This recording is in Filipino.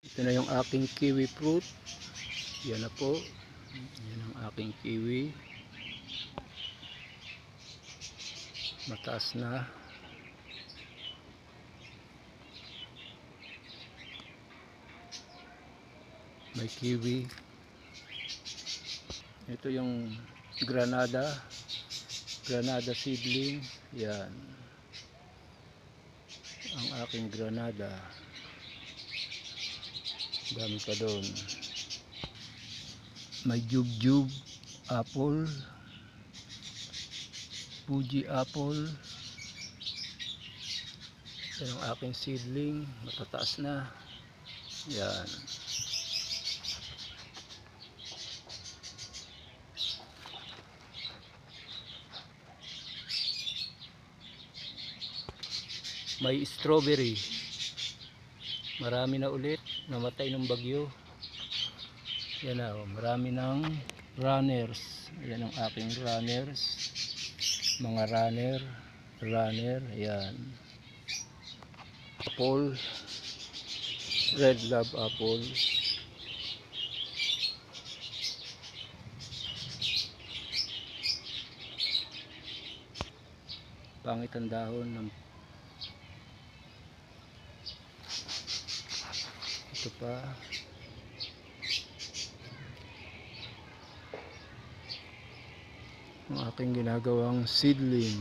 Ito na yung aking kiwi fruit. Yan na po. Yan ang aking kiwi. Mataas na. May kiwi. Ito yung granada. Granada seedling. Yan. Ang aking granada. Dami pa doon. May jubjub apple, Fuji apple. Yan ang aking seedling, matataas na. Yan. May strawberry. Marami na ulit, namatay ng bagyo. Yan na, marami ng runners. Yan ang aking runners. Mga runner, yan. Apple, red love apple. Pangit ang dahon ng ito pa. Ang aking ginagawang seedling.